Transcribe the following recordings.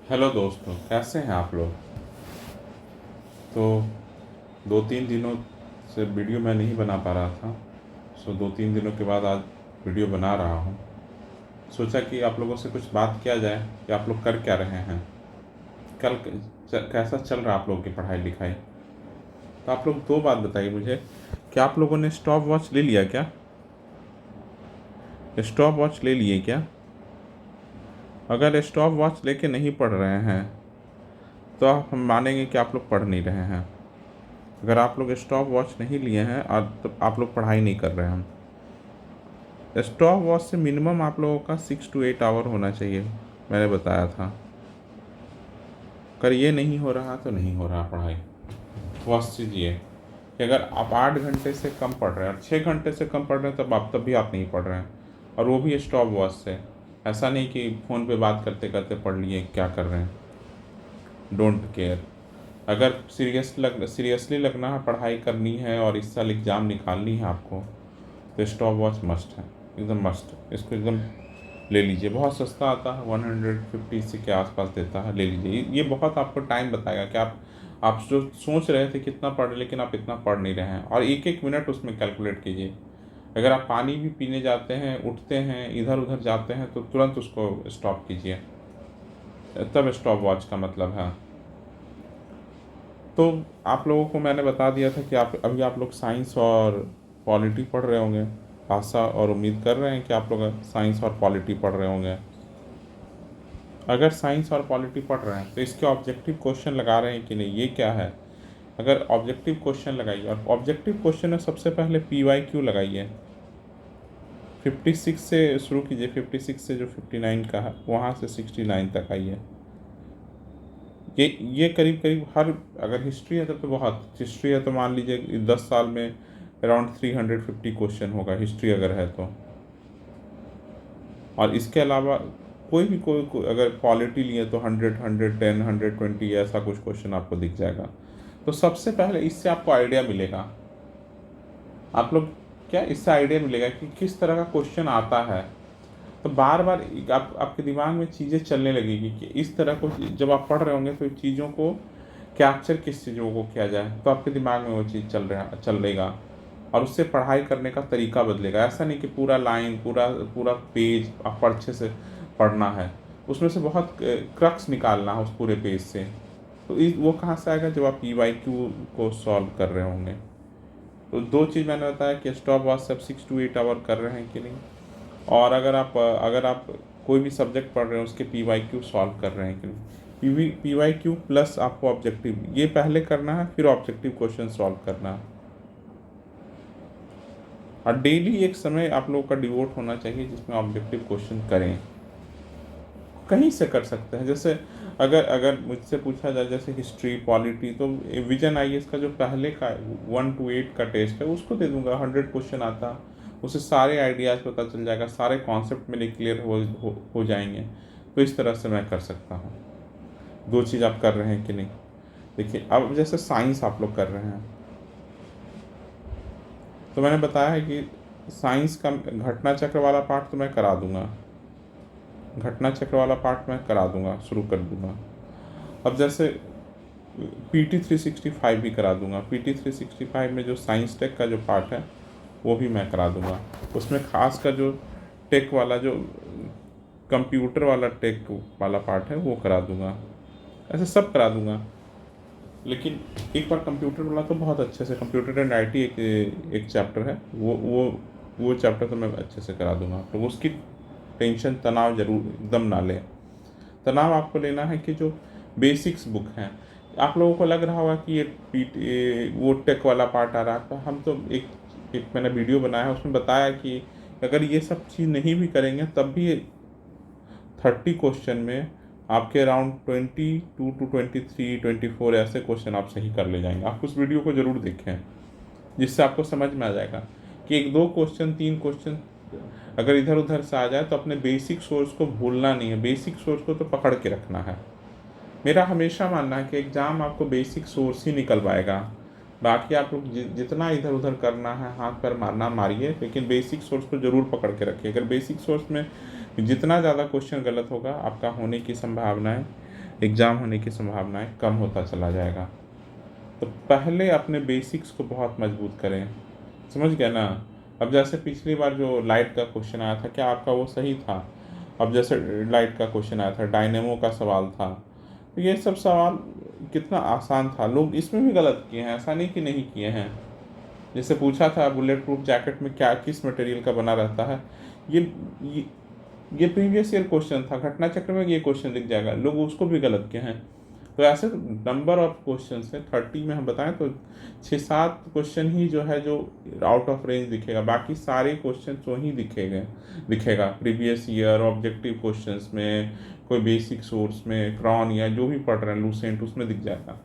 Hello दोस्तों, कैसे हैं आप लोग। तो 2-3 दिनों से वीडियो मैं नहीं बना पा रहा था। 2-3 दिनों के बाद आज वीडियो बना रहा हूँ। सोचा कि आप लोगों से कुछ बात किया जाए कि आप लोग कर क्या रहे हैं। कैसा चल रहा है आप लोगों की पढ़ाई लिखाई। तो आप लोग 2 बात बताइए मुझे कि आप लोगों ने स्टॉप वॉच ले लिया क्या। स्टॉप वॉच ले लिए क्या। अगर स्टॉप वॉच लेके नहीं पढ़ रहे हैं तो हम मानेंगे कि आप लोग पढ़ नहीं रहे हैं। अगर आप लोग स्टॉप वॉच नहीं लिए हैं और तो आप लोग पढ़ाई नहीं कर रहे हैं। स्टॉप वॉच से मिनिमम आप लोगों का 6 to 8 आवर होना चाहिए, मैंने बताया था। अगर ये नहीं हो रहा तो नहीं हो रहा पढ़ाई। वॉच कीजिए कि अगर आप 8 घंटे से कम पढ़ रहे हैं और 6 घंटे से कम पढ़ रहे हैं तब भी आप नहीं पढ़ रहे हैं, और वो भी स्टॉप वॉच से। ऐसा नहीं कि फ़ोन पे बात करते करते पढ़ लिए, क्या कर रहे हैं। Don't care. अगर सीरियसली लगना है, पढ़ाई करनी है और इस साल एग्ज़ाम निकालनी है आपको, तो स्टॉप वॉच मस्ट है, एकदम मस्ट। इसको एकदम ले लीजिए। बहुत सस्ता आता है, 150 के आसपास देता है, ले लीजिए। ये बहुत आपको टाइम बताएगा कि आप जो सोच रहे थे कितना पढ़, लेकिन आप इतना पढ़ नहीं रहे हैं। और एक एक मिनट उसमें कैलकुलेट कीजिए। अगर आप पानी भी पीने जाते हैं, उठते हैं, इधर उधर जाते हैं, तो तुरंत उसको स्टॉप कीजिए। तब स्टॉप वॉच का मतलब है। तो आप लोगों को मैंने बता दिया था कि अभी आप लोग साइंस और पॉलिटी पढ़ रहे होंगे। आशा और उम्मीद कर रहे हैं कि आप लोग साइंस और पॉलिटी पढ़ रहे होंगे। अगर साइंस और पॉलिटी पढ़ रहे हैं तो इसके ऑब्जेक्टिव क्वेश्चन लगा रहे हैं कि नहीं, ये क्या है। अगर ऑब्जेक्टिव क्वेश्चन लगाइए, और ऑब्जेक्टिव क्वेश्चन में सबसे पहले PYQ लगाइए। 56 से शुरू कीजिए, 56 से जो 59 का है वहाँ से 69 तक आइए। ये करीब करीब हर, अगर हिस्ट्री है तब तो बहुत, हिस्ट्री है तो मान लीजिए 10 साल में अराउंड 350 क्वेश्चन होगा हिस्ट्री अगर है तो। और इसके अलावा कोई अगर पॉलिटी लिए तो 100, 110, 120 ऐसा कुछ क्वेश्चन आपको दिख जाएगा। तो सबसे पहले इससे आपको आइडिया मिलेगा। आप लोग क्या, इससे आइडिया मिलेगा कि किस तरह का क्वेश्चन आता है। तो बार बार आपके दिमाग में चीज़ें चलने लगेगी कि इस तरह को जब आप पढ़ रहे होंगे तो चीज़ों को कैप्चर किस चीज़ों को किया जाए, तो आपके दिमाग में वो चीज़ चल रहेगा। और उससे पढ़ाई करने का तरीका बदलेगा। ऐसा नहीं कि पूरा लाइन, पूरा पूरा पेज आपको अच्छे से पढ़ना है, उसमें से बहुत क्रक्स निकालना है उस पूरे पेज से। तो वो कहाँ से आएगा, जब आप PYQ को सॉल्व कर रहे होंगे। तो 2 चीज़ मैंने बताया कि स्टॉप वॉच सब 6 to 8 आवर कर रहे हैं कि नहीं, और अगर आप कोई भी सब्जेक्ट पढ़ रहे हैं उसके PYQ सॉल्व कर रहे हैं कि नहीं। PYQ प्लस आपको ऑब्जेक्टिव, ये पहले करना है, फिर ऑब्जेक्टिव क्वेश्चन सॉल्व करना है। और डेली एक समय आप लोगों का डिवोट होना चाहिए जिसमें ऑब्जेक्टिव क्वेश्चन करें। कहीं से कर सकते हैं, जैसे अगर अगर मुझसे पूछा जाए जैसे हिस्ट्री पॉलिटी, तो विजन IAS का जो पहले का 1 to 8 का टेस्ट है उसको दे दूंगा। 100 क्वेश्चन आता, उसे सारे आइडियाज़ पता चल जाएगा, सारे कॉन्सेप्ट मेरे क्लियर हो जाएंगे। तो इस तरह से मैं कर सकता हूँ। 2 चीज़ आप कर रहे हैं कि नहीं। देखिए, अब जैसे साइंस आप लोग कर रहे हैं, तो मैंने बताया है कि साइंस का घटना चक्र वाला पार्ट तो मैं करा दूंगा। घटना चक्र वाला पार्ट मैं करा दूंगा, शुरू कर दूंगा। अब जैसे PT 365 भी करा दूंगा। PT 365 में जो साइंस टेक का जो पार्ट है वो भी मैं करा दूंगा। उसमें खास कर जो टेक वाला, जो कंप्यूटर वाला टेक वाला पार्ट है वो करा दूंगा। ऐसे सब करा दूंगा। लेकिन एक बार कंप्यूटर वाला तो बहुत अच्छे से, कंप्यूटर एंड IT एक चैप्टर है, वो चैप्टर तो मैं अच्छे से करा दूंगा। तो उसकी टेंशन, तनाव जरूर एकदम ना लें। तनाव आपको लेना है कि जो बेसिक्स बुक हैं। आप लोगों को लग रहा होगा कि वो टेक वाला पार्ट आ रहा है, तो हम तो एक मैंने वीडियो बनाया है, उसमें बताया कि अगर ये सब चीज़ नहीं भी करेंगे तब भी 30 क्वेश्चन में आपके अराउंड 22 to 23, 24 ऐसे क्वेश्चन आप सही कर ले जाएंगे। आप उस वीडियो को ज़रूर देखें, जिससे आपको समझ में आ जाएगा कि 1-2 क्वेश्चन, 3 क्वेश्चन अगर इधर उधर से आ जाए तो अपने बेसिक सोर्स को भूलना नहीं है। बेसिक सोर्स को तो पकड़ के रखना है। मेरा हमेशा मानना है कि एग्ज़ाम आपको बेसिक सोर्स ही निकलवाएगा। बाकी आप लोग जितना इधर उधर करना है, हाथ पैर मारना मारिए, लेकिन बेसिक सोर्स को ज़रूर पकड़ के रखिए। अगर बेसिक सोर्स में जितना ज़्यादा क्वेश्चन गलत होगा, आपका होने की संभावनाएं एग्ज़ाम होने की संभावनाएं कम होता चला जाएगा। तो पहले अपने बेसिक्स को बहुत मजबूत करें, समझ गए ना। अब जैसे पिछली बार जो लाइट का क्वेश्चन आया था, क्या आपका वो सही था? अब जैसे लाइट का क्वेश्चन आया था, डायनेमो का सवाल था, तो ये सब सवाल कितना आसान था। लोग इसमें भी गलत किए हैं, ऐसा नहीं कि नहीं किए हैं। जैसे पूछा था बुलेट प्रूफ जैकेट में क्या किस मटेरियल का बना रहता है, ये ये, ये प्रीवियस ईयर क्वेश्चन था, घटना चक्र में ये क्वेश्चन दिख जाएगा, लोग उसको भी गलत किए हैं। तो ऐसे नंबर ऑफ क्वेश्चन है 30 में हम बताएं तो 6-7 क्वेश्चन ही जो है जो आउट ऑफ रेंज दिखेगा, बाकी सारे क्वेश्चन तो ही दिखेगा प्रीवियस ईयर ऑब्जेक्टिव क्वेश्चंस में, कोई बेसिक सोर्स में, क्रॉन या जो भी पढ़ रहे हैं लूसेंट, उसमें दिख जाएगा।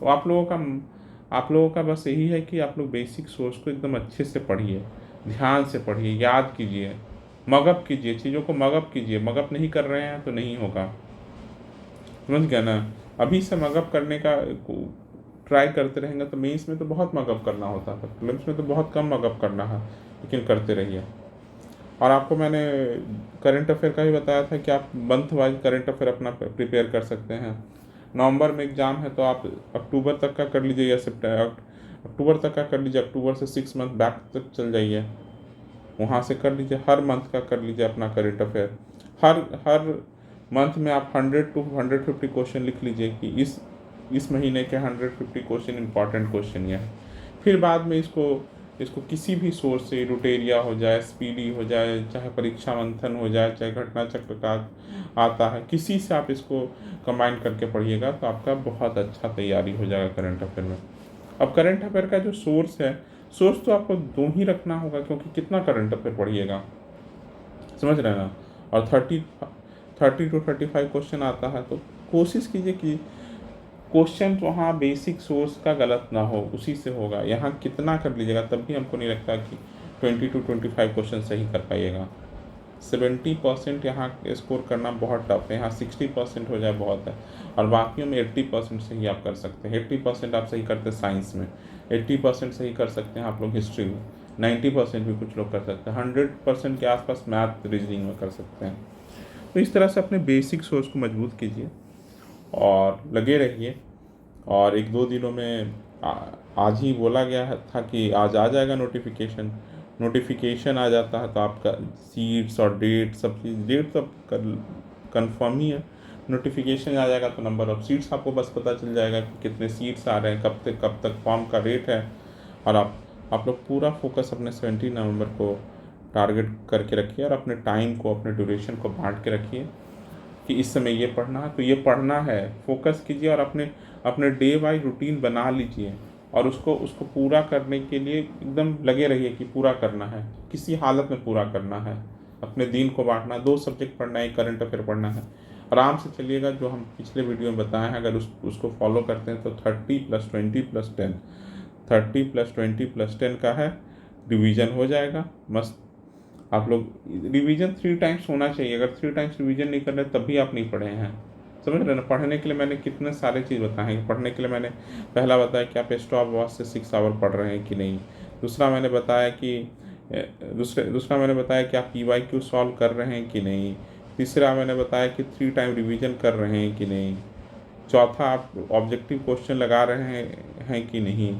तो आप लोगों का बस यही है कि आप लोग बेसिक सोर्स को एकदम अच्छे से पढ़िए, ध्यान से पढ़िए, याद कीजिए, मगअप कीजिए, चीज़ों को मगअप कीजिए। मगअप नहीं कर रहे हैं तो नहीं होगा, समझ गया ना। अभी से मगअप करने का ट्राई करते रहेंगे तो मेंस में तो बहुत मगअप करना होता है, प्रीलिम्स में तो बहुत कम मगअप करना है, लेकिन करते रहिए। और आपको मैंने करंट अफेयर का भी बताया था कि आप मंथ वाइज करंट अफेयर अपना प्रिपेयर कर सकते हैं। नवंबर में एग्ज़ाम है तो आप अक्टूबर तक का कर लीजिए, या अक्टूबर तक का कर लीजिए, अक्टूबर से 6 मंथ बैक तक चल जाइए, वहाँ से कर लीजिए। हर मंथ का कर लीजिए अपना करंट अफेयर। हर हर मंथ में आप 100 to 150 क्वेश्चन लिख लीजिए कि इस महीने के 150 क्वेश्चन इंपॉर्टेंट क्वेश्चन ये है। फिर बाद में इसको किसी भी सोर्स से, रुटेरिया हो जाए, स्पीडी हो जाए, चाहे परीक्षा मंथन हो जाए, चाहे घटना चक्र का आता है, किसी से आप इसको कंबाइन करके पढ़िएगा तो आपका बहुत अच्छा तैयारी हो जाएगा करंट अफेयर में। अब करंट अफेयर का जो सोर्स है, सोर्स तो आपको 2 ही रखना होगा, क्योंकि कितना करंट अफेयर पढ़िएगा, समझ रहे हैं ना। और 30 to 35 क्वेश्चन आता है, तो कोशिश कीजिए कि क्वेश्चन वहाँ बेसिक सोर्स का गलत ना हो, उसी से होगा। यहाँ कितना कर लीजिएगा तब भी हमको नहीं लगता कि 20 to 25 क्वेश्चन सही कर पाइएगा। 70% यहाँ स्कोर करना बहुत टफ है, यहाँ 60% हो जाए बहुत है, और बाकियों में 80% सही आप कर सकते हैं। 80% आप सही करते हैं साइंस में, 80% सही कर सकते हैं आप लोग हिस्ट्री में, 90% भी कुछ लोग कर सकते हैं, 100% के आसपास मैथ रीजनिंग में कर सकते हैं। तो इस तरह से अपने बेसिक सोर्स को मजबूत कीजिए और लगे रहिए। और 1-2 दिनों में आज ही बोला गया था कि आज आ जाएगा नोटिफिकेशन आ जाता है तो आपका सीट्स और डेट सब चीज़, डेट तो कंफर्म ही है, नोटिफिकेशन आ जाएगा तो नंबर ऑफ सीट्स आपको बस पता चल जाएगा कि कितने सीट्स आ रहे हैं, कब तक फॉर्म का रेट है। और आप लोग पूरा फोकस अपने 17 नवंबर को टारगेट करके रखिए, और अपने टाइम को, अपने ड्यूरेशन को बांट के रखिए कि इस समय ये पढ़ना है तो ये पढ़ना है, फोकस कीजिए। और अपने अपने डे वाइज रूटीन बना लीजिए, और उसको पूरा करने के लिए एकदम लगे रहिए कि पूरा करना है, किसी हालत में पूरा करना है। अपने दिन को बांटना, 2 सब्जेक्ट पढ़ना है, करंट अफेयर पढ़ना है। आराम से चलिएगा, जो हम पिछले वीडियो में बताए हैं, अगर उसको फॉलो करते हैं तो 30 + 20 + 10, 30 + 20 + 10 का है, रिवीजन हो जाएगा मस्त। आप लोग रिवीजन 3 टाइम्स होना चाहिए, अगर 3 टाइम्स रिवीजन नहीं कर रहे तब भी आप नहीं पढ़े हैं, समझ रहे ना। पढ़ने के लिए मैंने कितने सारे चीज़ बताए हैं। पढ़ने के लिए मैंने पहला बताया कि आप स्टॉप वॉच से 6 आवर पढ़ रहे हैं कि नहीं। दूसरा मैंने बताया कि आप PYQ सॉल्व कर रहे हैं कि नहीं। तीसरा मैंने बताया कि 3 टाइम रिवीजन कर रहे हैं कि नहीं। चौथा, आप ऑब्जेक्टिव क्वेश्चन लगा रहे हैं कि नहीं।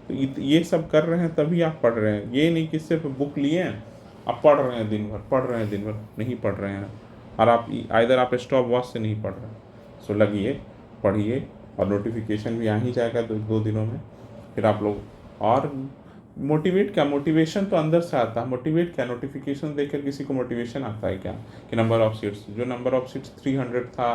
तो ये सब कर रहे हैं तभी आप पढ़ रहे हैं, ये नहीं कि सिर्फ बुक लिए आप पढ़ रहे हैं दिन भर, नहीं पढ़ रहे हैं। और आप स्टॉप वॉच से नहीं पढ़ रहे हैं। सो लगिए, पढ़िए, और नोटिफिकेशन भी आ ही जाएगा 2 दिनों में। फिर आप लोग और मोटिवेशन तो अंदर से आता है। मोटिवेट क्या, नोटिफिकेशन देखकर किसी को मोटिवेशन आता है क्या कि नंबर ऑफ सीट्स, जो नंबर ऑफ सीट्स 300 था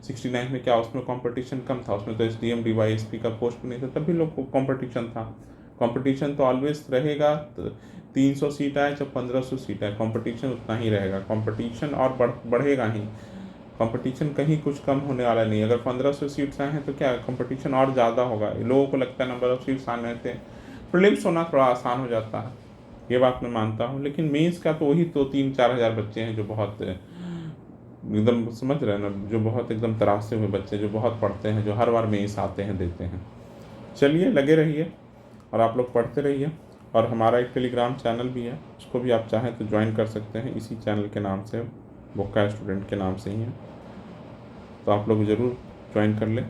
69 में, क्या उसमें कंपटीशन कम था? उसमें तो SDM DYSP का पोस्ट नहीं था, तब भी लोग को कंपटीशन था। कंपटीशन तो ऑलवेज रहेगा, 300 सीट आए चाहे 1500 सीट आए, कंपटीशन उतना ही रहेगा। कंपटीशन और बढ़ेगा ही, कंपटीशन कहीं कुछ कम होने वाला नहीं। अगर 1500 सीट्स आए हैं तो क्या कंपटीशन और ज़्यादा होगा। लोगों को लगता है नंबर ऑफ सीट्स आने से प्रीलिम्स होना थोड़ा आसान हो जाता है, ये बात मैं मानता हूँ, लेकिन मेंस का तो वही 3-4 हज़ार बच्चे हैं जो बहुत एकदम, समझ रहे हैं ना, जो बहुत एकदम तरासे हुए बच्चे, जो बहुत पढ़ते हैं, जो हर बार मेंस आते हैं, देते हैं। चलिए, लगे रहिए और आप लोग पढ़ते रहिए। और हमारा एक टेलीग्राम चैनल भी है, उसको भी आप चाहें तो ज्वाइन कर सकते हैं, इसी चैनल के नाम से, बोका स्टूडेंट के नाम से ही है। तो आप लोग ज़रूर ज्वाइन कर लें।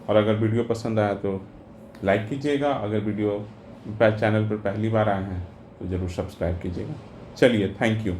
और अगर वीडियो पसंद आया तो लाइक कीजिएगा, अगर वीडियो चैनल पर पहली बार आए हैं तो ज़रूर सब्सक्राइब कीजिएगा। चलिए, थैंक यू।